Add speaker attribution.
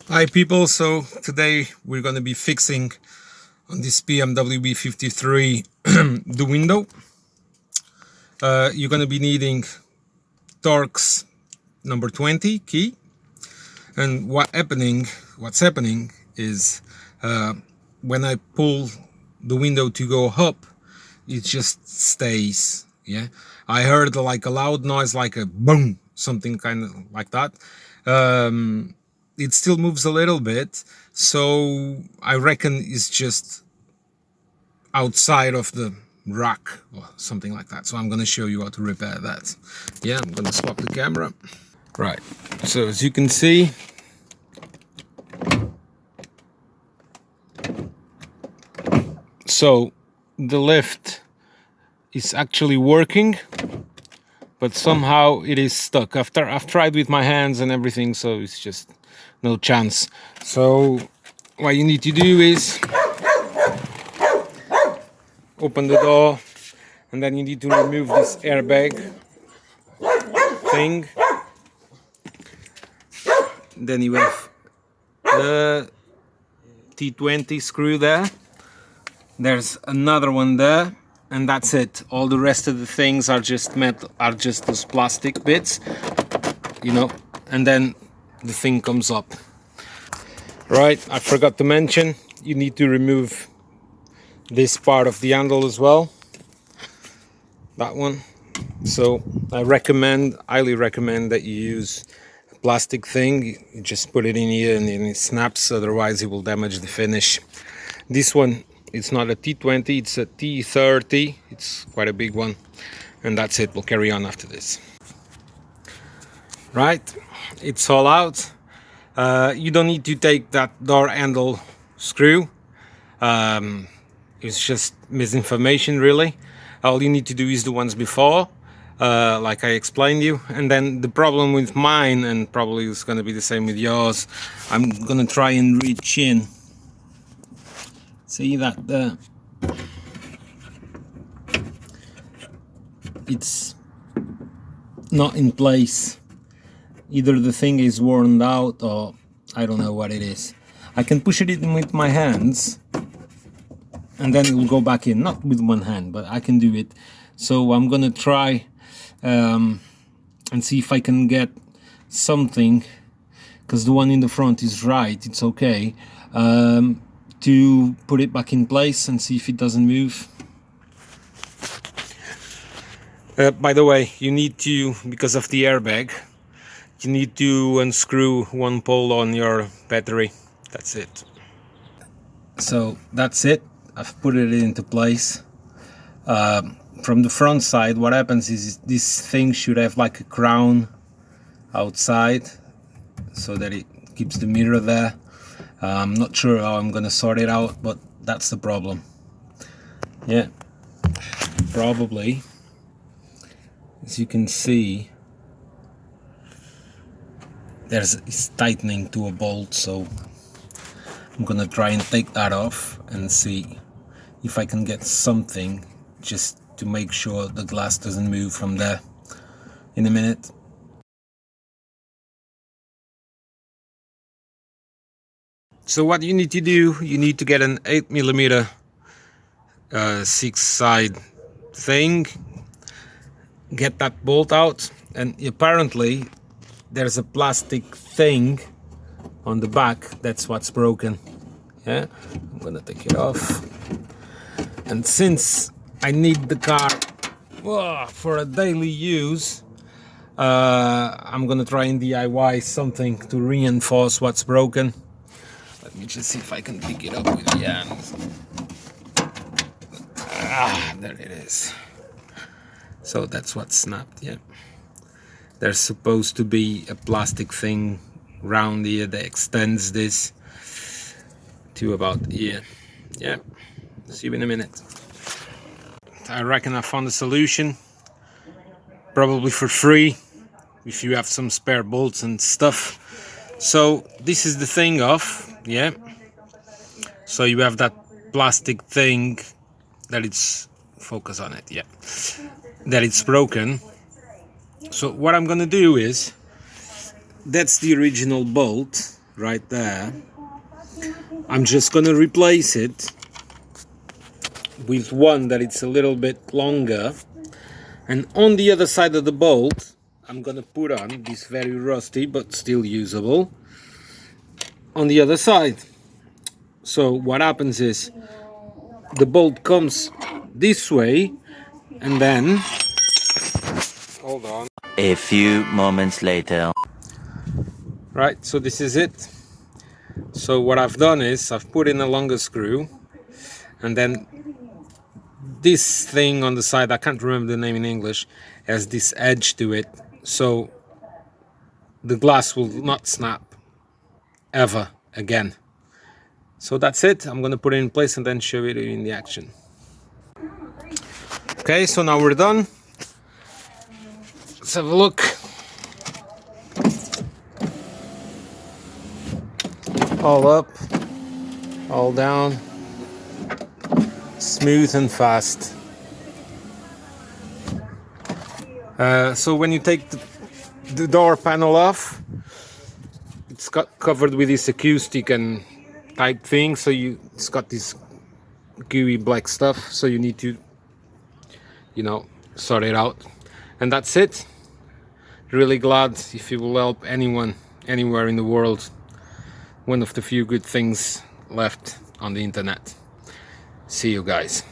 Speaker 1: Hi people, so today we're going to be fixing on this Bmw X53 the window. You're going to be needing Torx number 20 key, and what's happening is when I pull the window to go up, it just stays. Yeah, I heard like a loud noise, like a boom, something kind of like that. It still moves a little bit, so I reckon it's just outside of the rack or something like that. So I'm going to show you how to repair that. Yeah, I'm going to swap the camera. Right, so as you can see, so the lift is actually working, but somehow it is stuck. I've tried with my hands and everything, so it's just no chance. So what you need to do is open the door, and then you need to remove this airbag thing. Then you have the T20 screw there. There's another one there, and that's it. All the rest of the things are just metal, are just those plastic bits, you know, and then the thing comes up. Right, I forgot to mention, you need to remove this part of the handle as well, that one. So I highly recommend that you use a plastic thing. You just put it in here and then it snaps, otherwise it will damage the finish. This one, it's not a T20, it's a T30. It's quite a big one, and that's it. We'll carry on after this. Right, it's all out. You don't need to take that door handle screw. It's just misinformation, really. All you need to do is the ones before, like I explained you. And then the problem with mine, and probably it's going to be the same with yours, I'm going to try and reach in. See that there? It's not in place. Either the thing is worn out, or I don't know what it is. I can push it in with my hands, and then it will go back in. Not with one hand, but I can do it. So I'm gonna try and see if I can get something, because the one in the front is right, it's okay, to put it back in place and see if it doesn't move. By the way, you need to, because of the airbag, you need to unscrew one pole on your battery. That's it. So that's it. I've put it into place. From the front side, what happens is this thing should have like a crown outside, so that it keeps the mirror there. I'm not sure how I'm gonna sort it out, but that's the problem. Yeah, probably, as you can see, it's tightening to a bolt, so I'm gonna try and take that off and see if I can get something just to make sure the glass doesn't move from there in a minute. So what you need to do, you need to get an 8mm 6-side thing, get that bolt out, and apparently there's a plastic thing on the back. That's what's broken. Yeah, I'm gonna take it off, and since I need the car for a daily use, I'm gonna try and DIY something to reinforce what's broken. Let me just see if I can pick it up with the hands. There it is. So that's what snapped. Yeah, there's supposed to be a plastic thing round here that extends this to about here. Yeah, see you in a minute. I reckon I found a solution, probably for free if you have some spare bolts and stuff. So this is the thing off. Yeah, so you have that plastic thing that it's, focus on it, yeah, that it's broken. So what I'm gonna do is, that's the original bolt, right there. I'm just gonna replace it with one that it's a little bit longer, and on the other side of the bolt I'm gonna put on this very rusty but still usable on the other side. So what happens is the bolt comes this way, and then hold on,
Speaker 2: a few moments later.
Speaker 1: right, so this is it. So what I've done is I've put in a longer screw, and then this thing on the side, I can't remember the name in English, has this edge to it, so the glass will not snap ever again. So that's it. I'm gonna put it in place and then show it in the action. Okay, so now we're done. Let's have a look. All up, all down, smooth and fast. So when you take the door panel off, it's got covered with this acoustic and type thing, so it's got this gooey black stuff, so you need to, you know, sort it out. And that's it. Really glad if it will help anyone anywhere in the world. One of the few good things left on the internet. See you guys.